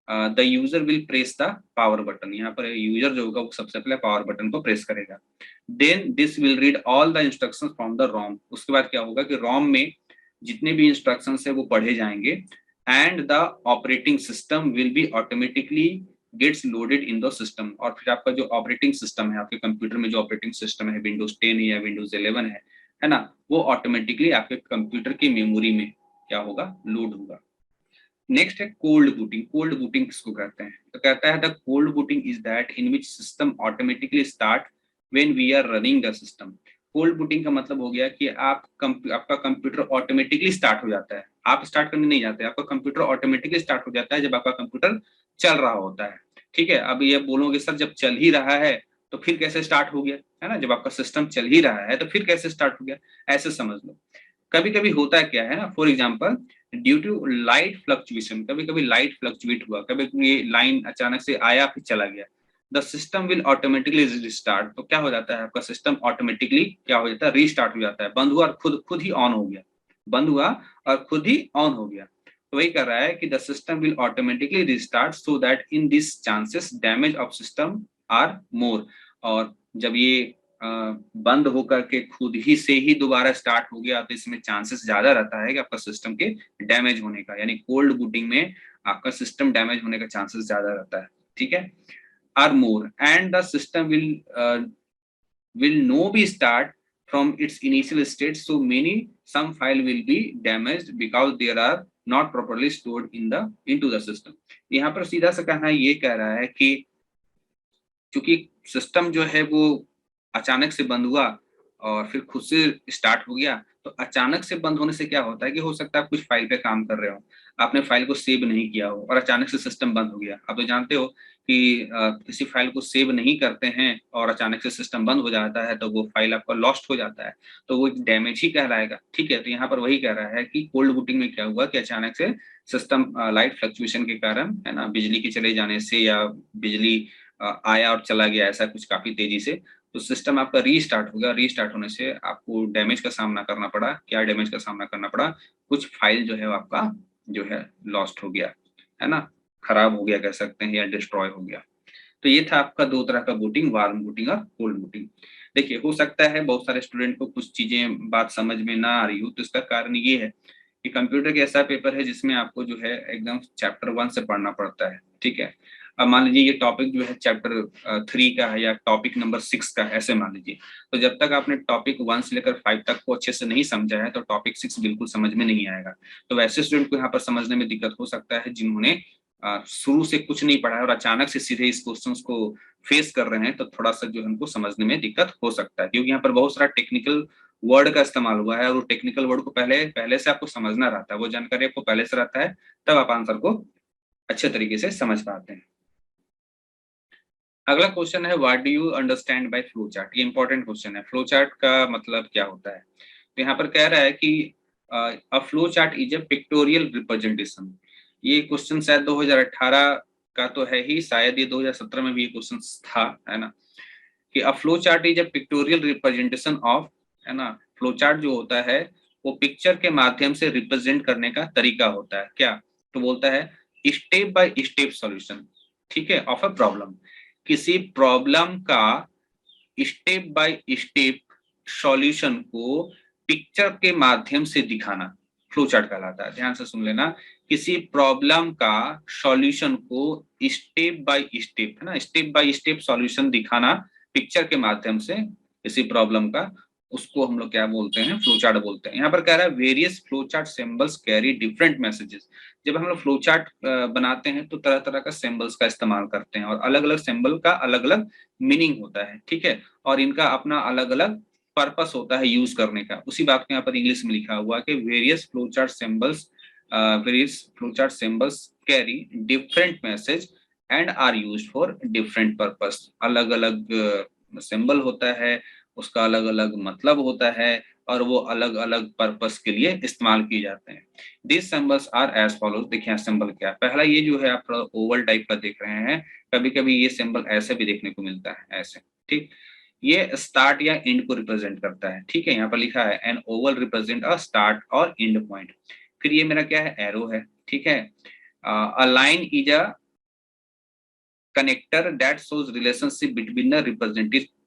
the user will press the power button, यहाँ पर यूजर जो होगा वो सबसे पहले पावर बटन को प्रेस करेगा, then this will read all the instructions from the ROM, उसके बाद क्या होगा कि रोम में जितने भी इंस्ट्रक्शंस है वो पढ़े जाएंगे, and the operating system will be automatically gets loaded in the system, और फिर आपका जो ऑपरेटिंग सिस्टम है, आपके कंप्यूटर में जो ऑपरेटिंग सिस्टम है, विंडोज 10 या विंडोज 11 है ना, वो ऑटोमेटिकली आपके कंप्यूटर की मेमोरी में क्या होगा, लोड होगा। नेक्स्ट है कोल्ड बूटिंग, कोल्ड बूटिंग किसको कहते हैं, तो कहता है the cold booting is that in which system automatically start when we are running the system. Cold booting का मतलब हो गया कि आपका कंप्यूटर ऑटोमेटिकली स्टार्ट हो जाता है, आप स्टार्ट करने नहीं जाते, आपका कंप्यूटर ऑटोमेटिकली स्टार्ट हो जाता है जब आपका कंप्यूटर चल रहा होता है, ठीक है। अब ये बोलोगे सर जब चल ही रहा है तो फिर कैसे स्टार्ट हो गया, है ना, जब आपका सिस्टम चल ही रहा है तो फिर कैसे स्टार्ट हो गया, ऐसे समझ लो। कभी कभी होता है क्या है ना, for example due to light fluctuation, कभी कभी लाइट फ्लक्चुएट हुआ, कभी कभी ये लाइन अचानक से आया फिर चला गया, the system will automatically restart, तो क्या हो जाता है आपका सिस्टम ऑटोमेटिकली क्या हो जाता है, रीस्टार्ट हो जाता है, बंद हुआ और खुद खुद ही ऑन हो गया, बंद हुआ और खुद ही ऑन हो गया। तो वही कर रहा है कि the system will automatically restart so that in this chances damage of system are more, और जब ये बंद होकर के खुद ही से ही दोबारा स्टार्ट हो गया तो इसमें चांसेस ज्यादा रहता है कि आपका सिस्टम के डैमेज होने का, यानी कोल्ड बूटिंग में आपका सिस्टम डैमेज होने का चांसेस ज्यादा रहता है, ठीक है। Are more and the system will no be start from its initial state, so many some file will be damaged because there are not properly stored in the into the system। यहाँ पर सीधा सा कहना ये कह रहा है कि क्योंकि सिस्टम जो है वो अचानक से बंद हुआ और फिर खुद से स्टार्ट हो गया, तो अचानक से बंद होने से क्या होता है कि हो सकता है आप कुछ फाइल पे काम कर रहे हो, आपने फाइल को सेव नहीं किया हो और अचानक से सिस्टम बंद हो गया। आप तो जानते हो कि किसी फाइल को सेव नहीं करते हैं और अचानक से सिस्टम बंद हो जाता है तो वो फाइल आपका लॉस्ट हो जाता है, तो वो डैमेज ही कहलाएगा, ठीक है। तो यहाँ पर वही कह रहा है कि कोल्ड बूटिंग में क्या हुआ कि अचानक से सिस्टम लाइट फ्लक्चुएशन के कारण, है ना, बिजली के चले जाने से या बिजली आया और चला गया ऐसा कुछ काफी तेजी से, तो सिस्टम आपका रीस्टार्ट हो गया, रीस्टार्ट होने से आपको डैमेज का सामना करना पड़ा। क्या डैमेज का सामना करना पड़ा, कुछ फाइल जो है आपका जो है लॉस्ट हो गया, है ना, खराब हो गया कह सकते हैं, या डिस्ट्रॉय हो गया। तो ये था आपका दो तरह का बूटिंग, वार्म बूटिंग और कोल्ड बूटिंग। देखिए हो सकता है बहुत सारे स्टूडेंट को कुछ चीजें बात समझ में ना आ रही हो, तो इसका कारण ये है कि कंप्यूटर के ऐसा पेपर है जिसमें आपको जो है एकदम चैप्टर 1 से पढ़ना पड़ता है, ठीक है। अब मान लीजिए ये टॉपिक जो है चैप्टर 3 का है या टॉपिक नंबर 6 का है, ऐसे मान लीजिए, तो जब तक आपने टॉपिक 1 से लेकर 5 तक को अच्छे से नहीं समझा है तो टॉपिक 6 बिल्कुल समझ में नहीं आएगा। तो वैसे स्टूडेंट को यहाँ पर समझने में दिक्कत हो सकता है जिन्होंने शुरू से कुछ नहीं पढ़ा है और अचानक से सीधे इस क्वेश्चंस को फेस कर रहे हैं, तो थोड़ा सा जो है उनको समझने में दिक्कत हो सकता है, क्योंकि यहाँ पर बहुत सारा टेक्निकल वर्ड का इस्तेमाल हुआ है और वो टेक्निकल वर्ड को पहले से आपको समझना रहता है, वो जानकारी आपको पहले से रहता है, तब आप आंसर को अच्छे तरीके से समझ पाते हैं। अगला क्वेश्चन है what do you understand by flow chart. ये इंपॉर्टेंट क्वेश्चन है, फ्लो चार्ट का मतलब क्या होता है। तो यहाँ पर कह रहा है कि a flow chart is a pictorial representation. ये क्वेश्चन शायद 2018 का तो है ही, शायद ये 2017 में भी ये क्वेश्चन था, है ना, कि a flow chart is a pictorial representation of, है ना, फ्लो चार्ट जो होता है वो पिक्चर के माध्यम से रिप्रेजेंट करने का तरीका होता है। क्या, तो बोलता है स्टेप बाय स्टेप सॉल्यूशन, ठीक है, ऑफ अ प्रॉब्लम। किसी प्रॉब्लम का स्टेप बाय स्टेप सॉल्यूशन को पिक्चर के माध्यम से दिखाना फ्लो चार्ट कहलाता है। ध्यान से सुन लेना, किसी प्रॉब्लम का सॉल्यूशन को स्टेप बाय स्टेप, है ना, स्टेप बाय स्टेप सॉल्यूशन दिखाना पिक्चर के माध्यम से किसी प्रॉब्लम का, उसको हम लोग क्या बोलते हैं, फ्लो चार्ट बोलते हैं। यहाँ पर कह रहा है various flow chart symbols carry different messages. जब हम लोग फ्लो चार्ट बनाते हैं तो तरह तरह का सिंबल्स का इस्तेमाल करते हैं और अलग अलग सिंबल का अलग अलग मीनिंग होता है, ठीक है, और इनका अपना अलग अलग पर्पस होता है यूज करने का। उसी बात को यहाँ पर इंग्लिश में लिखा हुआ कि various flow chart symbols carry different message and are used for different purpose. अलग अलग सिंबल होता है, उसका अलग अलग मतलब होता है और वो अलग अलग पर्पस के लिए इस्तेमाल किए जाते हैं। This symbols are as follows. देखिए सिंबल क्या, पहला ये जो है आप थोड़ा ओवल टाइप का देख रहे हैं, कभी कभी ये सिंबल ऐसे भी देखने को मिलता है, ऐसे, ठीक, ये स्टार्ट या एंड को रिप्रेजेंट करता है, ठीक है, यहाँ पर लिखा है an oval represent a start और एंड पॉइंट। फिर ये मेरा क्या है, एरो है, ठीक है, a line is a connector that shows relationship between the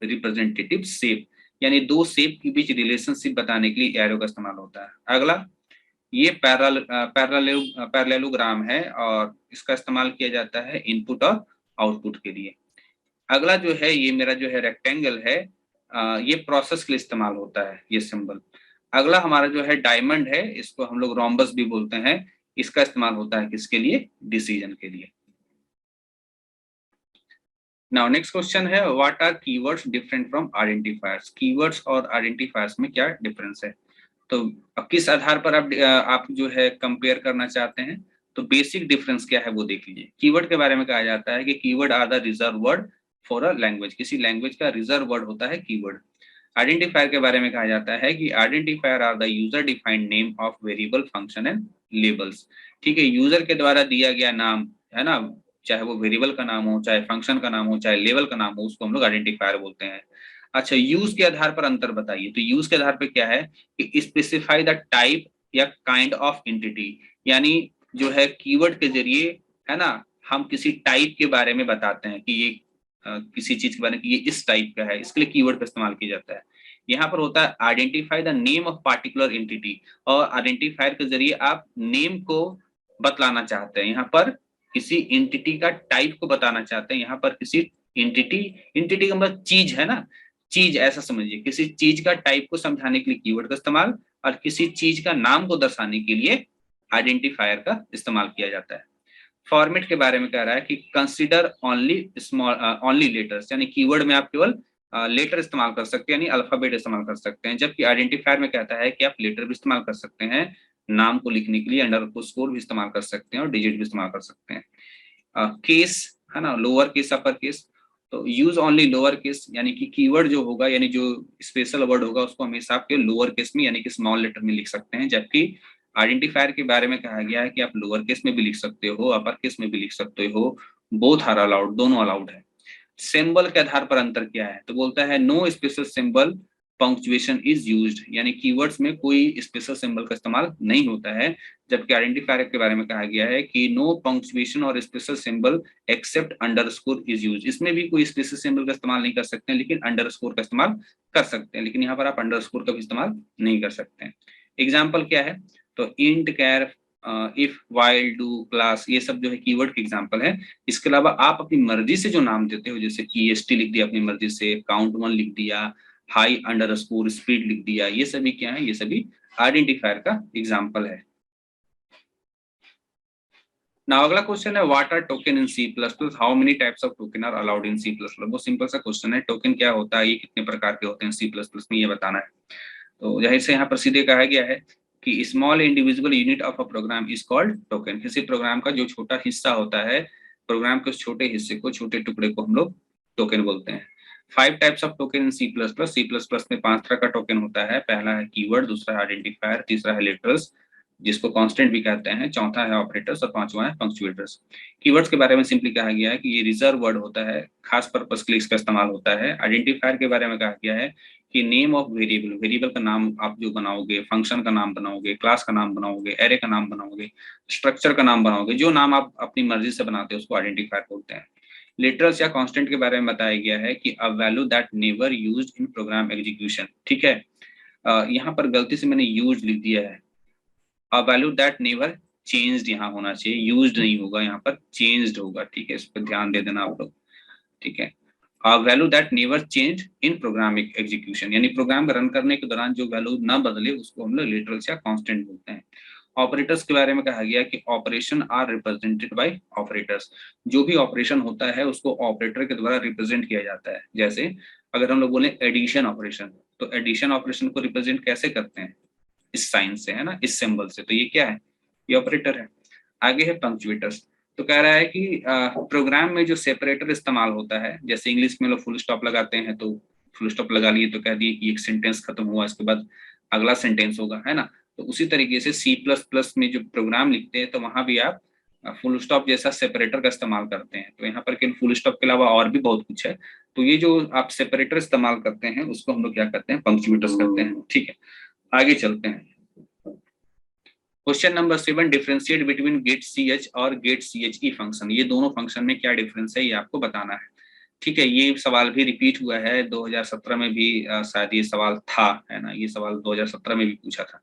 representative shape, यानी दो शेप के बीच रिलेशनशिप बताने के लिए एरो का इस्तेमाल होता है। अगला ये पैरेललोग्राम है और इसका इस्तेमाल किया जाता है इनपुट और आउटपुट के लिए। अगला जो है ये मेरा जो है रेक्टेंगल है, ये प्रोसेस के लिए इस्तेमाल होता है ये सिंबल। अगला हमारा जो है डायमंड है, इसको हम लोग रोम्बस भी बोलते हैं, इसका इस्तेमाल होता है किसके लिए, डिसीजन के लिए। नाउ नेक्स्ट क्वेश्चन है what are keywords different from identifiers. Keywords और आइडेंटिफायर्स में क्या डिफरेंस है, तो अब किस आधार पर आप जो है कंपेयर करना चाहते हैं, तो बेसिक डिफरेंस क्या है वो देख लीजिए। कीवर्ड के बारे में कहा जाता है कि keyword are the reserve word for a language, किसी लैंग्वेज का रिजर्व वर्ड होता है कीवर्ड। आइडेंटिफायर के बारे में कहा जाता है कि identifier are the user defined name of variable function and labels, ठीक है, यूजर के द्वारा दिया गया नाम, है ना, चाहे वो वेरिएबल का नाम हो, चाहे फंक्शन का नाम हो, चाहे लेवल का नाम हो, उसको हम लोग आइडेंटिफायर बोलते हैं। अच्छा, यूज के आधार पर अंतर बताइए, तो यूज के आधार पर क्या है कि स्पेसिफाई द टाइप या काइंड ऑफ एंटिटी, यानी जो है कीवर्ड के जरिए, है ना, हम किसी टाइप के बारे में बताते हैं कि ये किसी चीज के बारे में कि ये इस टाइप का है, इसके लिए कीवर्ड का इस्तेमाल किया जाता है। यहाँ पर होता है identify the name of particular entity, और आइडेंटिफायर के जरिए आप नेम को बतलाना चाहते हैं, यहाँ पर किसी एंटिटी का टाइप को बताना चाहते हैं, यहाँ पर किसी एंटिटी, एंटिटी का मतलब चीज है ना, चीज ऐसा समझिए, किसी चीज का टाइप को समझाने के लिए कीवर्ड का इस्तेमाल और किसी चीज का नाम को दर्शाने के लिए आइडेंटिफायर का इस्तेमाल किया जाता है। फॉर्मेट के बारे में कह रहा है कि कंसीडर ओनली लेटर्स, यानी कीवर्ड में आप केवल लेटर इस्तेमाल कर सकते हैं, यानी अल्फाबेट इस्तेमाल कर सकते हैं, जबकि आइडेंटिफायर में कहता है कि आप लेटर भी इस्तेमाल कर सकते हैं, नाम को लिखने के लिए अंडरस्कोर भी इस्तेमाल कर सकते हैं और डिजिट भी इस्तेमाल कर सकते हैं। केस, है ना, लोअर केस अपर केस, तो यूज ओनली लोअर केस, यानी कि कीवर्ड जो होगा, यानी जो स्पेशल वर्ड होगा उसको हमेशा आपके लोअर केस में यानी कि स्मॉल लेटर में लिख सकते हैं, जबकि आइडेंटिफायर के बारे में कहा गया है कि आप लोअर केस में भी लिख सकते हो, अपर केस में भी लिख सकते हो, बोथ आर अलाउड, दोनों अलाउड है। सिंबल के आधार पर अंतर क्या है, तो बोलता है no special symbol punctuation is used, यानी कीवर्ड्स में कोई स्पेशल सिंबल का इस्तेमाल नहीं होता है, जबकि आइडेंटिफायर के बारे में कहा गया है कि नो पंक्चुएशन और special symbol except underscore is used, इसमें भी कोई स्पेशल सिंबल का इस्तेमाल नहीं कर सकते हैं, लेकिन अंडरस्कोर का इस्तेमाल कर सकते हैं, लेकिन यहाँ पर आप अंडरस्कोर का भी इस्तेमाल नहीं कर सकते हैं। एग्जाम्पल क्या है, तो int char if, while, do, class, ये सब जो है कीवर्ड के एग्जांपल है। इसके अलावा आप अपनी मर्जी से जो नाम देते हो, जैसे EST लिख दिया अपनी मर्जी से, count1 लिख दिया, हाई अंडरस्कोर स्पीड लिख दिया, ये सभी क्या है, ये सभी आइडेंटिफायर का एग्जांपल है। नाउ अगला क्वेश्चन है what are token in C++, how many types of token are allowed in C++। बहुत सिंपल सा क्वेश्चन है, टोकन क्या होता है, ये कितने प्रकार के होते हैं C++ में, ये बताना है। तो जाहिर से यहाँ पर सीधे कहा गया है कि small individual unit of a program is called token. किसी प्रोग्राम का जो छोटा हिस्सा होता है, प्रोग्राम के उस छोटे हिस्से को, छोटे टुकड़े को हम लोग टोकन बोलते हैं। 5 types of token in C++ में 5 तरह का टोकन होता है। पहला है कीवर्ड, दूसरा है आइडेंटिफायर, तीसरा है लेटर्स जिसको कांस्टेंट भी कहते हैं, चौथा है ऑपरेटर्स और पांचवा है पंक्चुएटर्स। कीवर्ड्स के बारे में सिंपली कहा गया है कि ये रिजर्व वर्ड होता है, खास पर्पस के लिए इसका इस्तेमाल होता है। आइडेंटिफायर के बारे में कहा गया है कि नेम ऑफ वेरिएबल, वेरिएबल का नाम आप जो बनाओगे, फंक्शन का नाम बनाओगे, क्लास का नाम बनाओगे, एरे का नाम बनाओगे, स्ट्रक्चर का नाम बनाओगे, जो नाम आप अपनी मर्जी से बनाते हो उसको आइडेंटिफायर बोलते हैं। लिटरल्स या कांस्टेंट के बारे में बताया गया है कि a value that never used in program execution. ठीक है, यहाँ पर गलती से मैंने यूज लिख दिया है, a value that never changed यहाँ होना चाहिए, यूज्ड नहीं होगा, यहाँ पर चेंज्ड होगा। ठीक है, इस पर ध्यान दे देना आप लोग। ठीक है, value that never change in program execution, यानी प्रोग्राम रन करने के दौरान जो वैल्यू ना बदले उसको हम लोग लिटरल्स या कांस्टेंट बोलते हैं। ऑपरेटर्स के बारे में कहा गया कि operation are represented by operators. जो भी ऑपरेशन होता है उसको ऑपरेटर के द्वारा रिप्रेजेंट किया जाता है। जैसे अगर हम लोग बोले एडिशन ऑपरेशन, तो एडिशन ऑपरेशन को रिप्रेजेंट कैसे करते हैं, इस साइन से, है ना, इस सिंबल से। तो ये क्या है, ये ऑपरेटर है। आगे है पंक्चुएटर्स। तो कह रहा है कि प्रोग्राम में जो सेपरेटर इस्तेमाल होता है, जैसे इंग्लिश में लोग फुल स्टॉप लगाते हैं, तो फुल स्टॉप लगा लिए तो कह दिए कि एक सेंटेंस खत्म हुआ, इसके बाद अगला सेंटेंस होगा, है ना। तो उसी तरीके से C++ में जो प्रोग्राम लिखते हैं तो वहां भी आप फुल स्टॉप जैसा सेपरेटर का इस्तेमाल करते हैं। तो यहाँ पर केवल फुल स्टॉप के अलावा और भी बहुत कुछ है। तो ये जो आप सेपरेटर इस्तेमाल करते हैं उसको हम लोग क्या करते हैं, पंक्चुएटर्स करते हैं। ठीक है, आगे चलते हैं। Question number 7, differentiate between get ch और गेट che फंक्शन। ये दोनों फंक्शन में क्या डिफरेंस है ये आपको बताना है। ठीक है, ये सवाल भी रिपीट हुआ है 2017 में भी, शायद ये सवाल था, है ना, ये सवाल 2017 में भी पूछा था।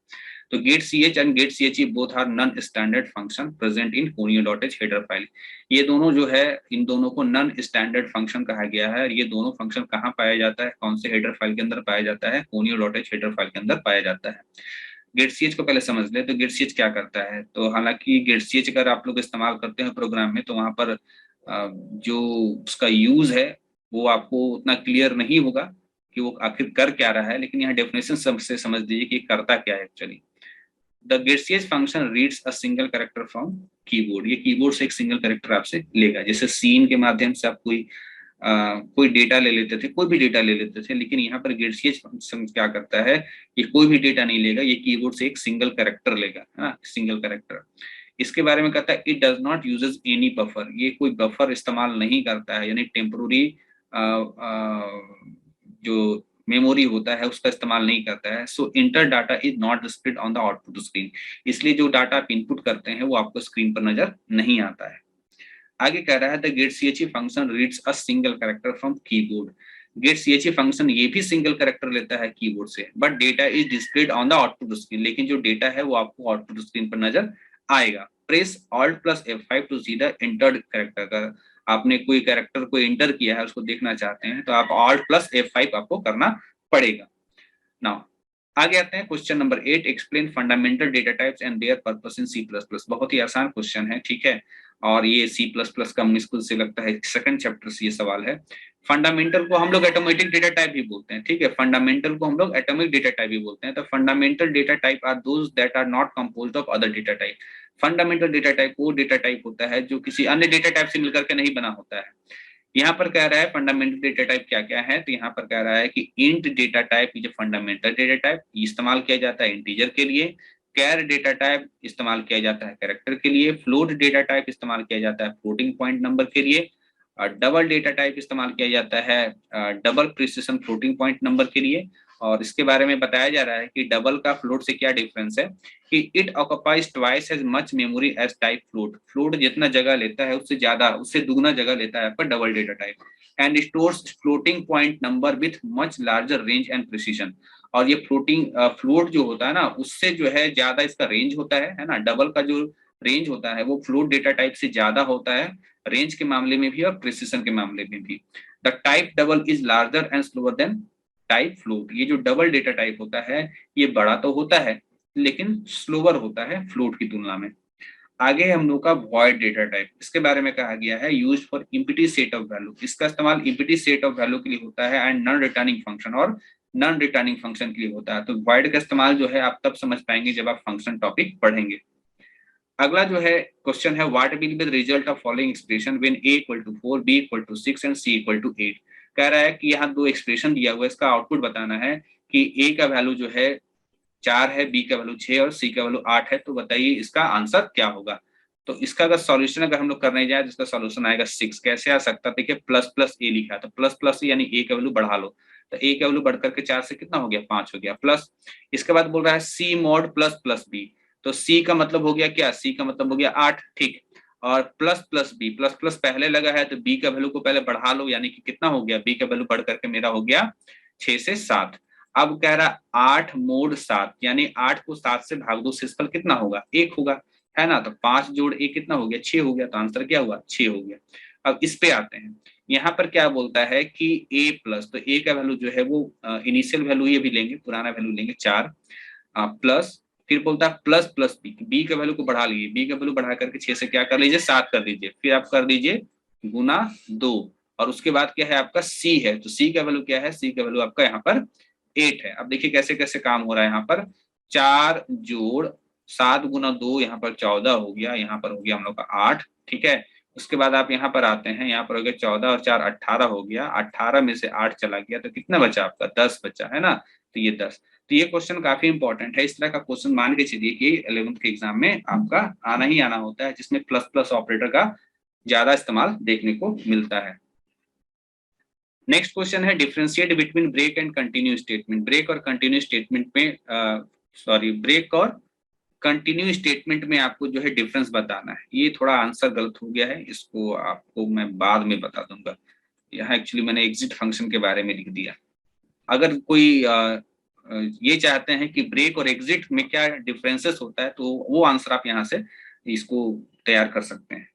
तो get ch and get che both are non standard function present in conio.h header file. ये दोनों जो है, इन दोनों को नॉन स्टैंडर्ड फंक्शन कहा गया है। ये दोनों फंक्शन कहाँ पाया जाता है, कौन से हेडर फाइल के अंदर पाया जाता है, conio.h हेडर फाइल के अंदर पाया जाता है। गेट ch को पहले समझ ले। तो गेट ch क्या करता है, तो हालांकि गेट ch अगर आप लोग इस्तेमाल करते हैं प्रोग्राम में तो वहां पर जो उसका यूज है वो आपको उतना क्लियर नहीं होगा कि वो आखिर कर क्या रहा है, लेकिन यहाँ डेफिनेशन से समझ लीजिए कि करता क्या है actually. The get ch function reads a single character from keyboard. ये कीबोर्ड से एक सिंगल कैरेक्टर आपसे लेगा। जैसे सीन के माध्यम से आप कोई डेटा ले लेते थे, कोई भी डेटा ले लेते थे, लेकिन यहाँ पर गेट ch फंक्शन क्या करता है, ये कोई भी डेटा नहीं लेगा, ये कीबोर्ड से एक सिंगल कैरेक्टर लेगा, है ना, सिंगल कैरेक्टर। इसके बारे में कहता है it does not uses any buffer, ये कोई बफर इस्तेमाल नहीं करता है, यानी टेम्पोररी जो मेमोरी होता है उसका इस्तेमाल नहीं करता है। So inter data is not displayed on the output screen, इसलिए जो डाटा आप इनपुट करते हैं वो आपको स्क्रीन पर नजर नहीं आता है। आगे कह रहा है the get ch function reads a single character from keyboard. Get ch function ये भी सिंगल कैरेक्टर लेता है कीबोर्ड से, but data is displayed on the output screen, लेकिन जो डेटा है वो आपको आउटपुट स्क्रीन पर नजर आएगा। Press Alt + F5 to see the entered character. अगर आपने कोई कैरेक्टर को एंटर किया है उसको देखना चाहते हैं तो आप Alt + F5 आपको करना पड़ेगा। नाउ आगे आते हैं question number 8, explain fundamental data types and there purpose in C++। बहुत ही आसान क्वेश्चन है, ठीक है, और ये C++ का मुश्किल से लगता है सेकंड चैप्टर से ये सवाल है। फंडामेंटल को हम लोग एटोमेटिक डेटा टाइप भी बोलते हैं, ठीक है, फंडामेंटल को हम लोग एटॉमिक डेटा टाइप भी बोलते हैं। तो fundamental data type are those that are not composed of other data type. Fundamental data type वो डेटा टाइप होता है जो किसी अन्य डेटा टाइप से मिलकर के नहीं बना होता है। यहाँ पर कह रहा है फंडामेंटल डेटा टाइप क्या क्या है, तो यहाँ पर कह रहा है कि int data type is fundamental data type, इस्तेमाल किया जाता है इंटीजर के लिए। कैर डेटा टाइप इस्तेमाल किया जाता है कैरेक्टर के लिए। फ्लोट डेटा टाइप इस्तेमाल किया जाता है फ्लोटिंग पॉइंट नंबर के लिए। डबल डेटा टाइप इस्तेमाल किया जाता है double precision floating point number के लिए। और इसके बारे में बताया जा रहा है कि डबल का फ्लोट से क्या डिफरेंस है, कि it occupies twice as much memory as type float. Float जितना जगह लेता है उससे ज्यादा, उससे दुगना जगह लेता है आपका double data type. And stores floating point number with much larger range and precision. और ये फ्लोटिंग फ्लोट जो होता है ना, उससे जो है ज्यादा इसका रेंज होता है ना। डबल का जो रेंज होता है वो फ्लोट डेटा टाइप से ज्यादा होता है, रेंज के मामले में भी और प्रिसिशन के मामले में भी। The type double is larger and slower then type float. ये जो डबल डेटा टाइप होता है ये बड़ा तो होता है लेकिन स्लोअर होता है फ्लोट की तुलना में। आगे हम लोग का वॉइड डेटा टाइप, इसके बारे में कहा गया है use for empty set of value. इसका इस्तेमाल इम्पिटी सेट ऑफ वैल्यू के लिए होता है एंड नॉन रिटर्निंग फंक्शन और नॉन रिटर्निंग फंक्शन के लिए होता है। तो वॉइड का इस्तेमाल जो है आप तब समझ पाएंगे जब आप फंक्शन टॉपिक पढ़ेंगे। अगला जो है क्वेश्चन है what will be the result of following expression when a equal to 4, b equal to 6 and c equal to 8। कह रहा है कि यहाँ दो एक्सप्रेशन दिया हुआ है, इसका आउटपुट बताना है कि a का वैल्यू जो है 4 है, b का वैल्यू 6 और c का वैल्यू 8 है। तो बताइए इसका आंसर क्या होगा। तो इसका अगर सॉल्यूशन अगर हम लोग करने जाए तो इसका सॉल्यूशन आएगा 6। कैसे आ सकता है, देखिए प्लस प्लस ए लिखा है तो प्लस प्लस यानी a का वैल्यू बढ़ा लो, तो a का वैल्यू बढ़ करके 4 से कितना हो गया, 5 हो गया प्लस। इसके बाद बोल रहा है c mod plus plus b, तो c का मतलब हो गया क्या, c का मतलब हो गया 8, ठीक। और plus plus b, plus plus पहले लगा है तो b का वैल्यू को पहले बढ़ा लो, यानी कि कितना हो गया, b का वैल्यू बढ़ करके मेरा हो गया 6 से 7। अब कह रहा 8 मोड 7, यानी 8 को 7 से भाग दो, शेषफल कितना होगा, 1 होगा, है ना। तो 5 जोड़ 1 कितना हो गया, 6 हो गया। तो आंसर क्या हुआ, 6 हो गया। अब इस पे आते हैं, यहाँ पर क्या बोलता है कि a प्लस, तो a का वैल्यू जो है वो इनिशियल वैल्यू ये भी लेंगे, पुराना वैल्यू लेंगे 4 प्लस, फिर बोलता है प्लस प्लस b का वैल्यू को बढ़ा लीजिए, b का वैल्यू बढ़ा करके 6 से क्या कर लीजिए, 7 कर दीजिए, फिर आप कर दीजिए गुना 2, और उसके बाद क्या है आपका c है, तो c का वैल्यू क्या है, c का वैल्यू आपका यहाँ पर 8 है। अब देखिए कैसे कैसे काम हो रहा है, यहाँ पर 4 जोड़ 7 गुना 2, यहाँ पर 14 हो गया, यहाँ पर हो गया हम लोग का 8, ठीक है। उसके बाद आप यहाँ पर आते हैं, यहाँ पर हो गया 14 और 4 18 हो गया, 18 में से 8 चला गया तो कितना बचा आपका, 10 बचा, है ना। तो ये 10, तो ये क्वेश्चन काफी इंपॉर्टेंट है। इस तरह का क्वेश्चन मान के चलिए कि 11th के एग्जाम में आपका आना ही आना होता है, जिसमें प्लस प्लस ऑपरेटर का ज्यादा इस्तेमाल देखने को मिलता है। नेक्स्ट क्वेश्चन है differentiate between break and continue statement. Break और कंटिन्यू स्टेटमेंट में ब्रेक और कंटिन्यू स्टेटमेंट में आपको जो है डिफरेंस बताना है। ये थोड़ा आंसर गलत हो गया है, इसको आपको मैं बाद में बता दूंगा। यहाँ एक्चुअली मैंने एग्जिट फंक्शन के बारे में लिख दिया। अगर कोई ये चाहते हैं कि ब्रेक और एग्जिट में क्या डिफरेंसेस होता है तो वो आंसर आप यहाँ से इसको तैयार कर सकते हैं।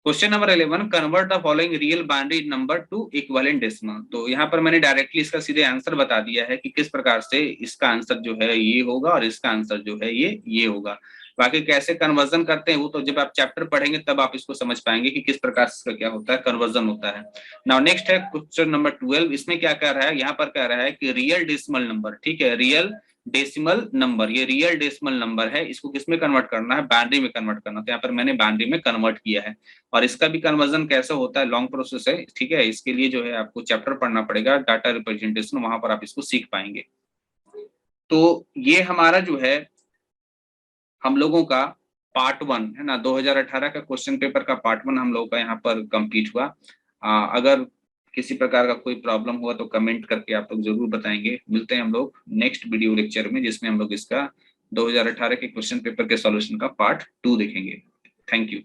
Question number 11, convert the following real binary number two equivalent decimal. तो यहाँ पर मैंने डायरेक्टली इसका सीधे आंसर बता दिया है कि किस प्रकार से इसका आंसर जो है ये होगा और इसका आंसर जो है ये होगा। बाकी कैसे कन्वर्जन करते हैं वो तो जब आप चैप्टर पढ़ेंगे तब आप इसको समझ पाएंगे कि किस प्रकार से इसका क्या होता है, कन्वर्जन होता है। नाउ नेक्स्ट है क्वेश्चन नंबर 12। इसमें क्या कह रहा है, यहाँ पर कह रहा है कि रियल डेसिमल नंबर, ठीक है, रियल डेसिमल नंबर, ये रियल डेसिमल नंबर है, इसको किसमें कन्वर्ट करना है, बाइनरी में कन्वर्ट करना। तो यहाँ पर मैंने बाइनरी में कन्वर्ट किया है, और इसका भी कन्वर्जन कैसे होता है, लॉन्ग प्रोसेस है, ठीक है। इसके लिए जो है आपको चैप्टर पढ़ना पड़ेगा, डाटा रिप्रेजेंटेशन, वहां पर आप इसको सीख पाएंगे। तो ये हमारा जो है हम लोगों का पार्ट 1 है ना, 2018 का क्वेश्चन पेपर का पार्ट 1 हम लोगों का यहाँ पर कंप्लीट हुआ। अगर किसी प्रकार का कोई प्रॉब्लम हुआ तो कमेंट करके आप लोग जरूर बताएंगे। मिलते हैं हम लोग नेक्स्ट वीडियो लेक्चर में, जिसमें हम लोग इसका 2018 के क्वेश्चन पेपर के सॉल्यूशन का पार्ट 2 देखेंगे। Thank you.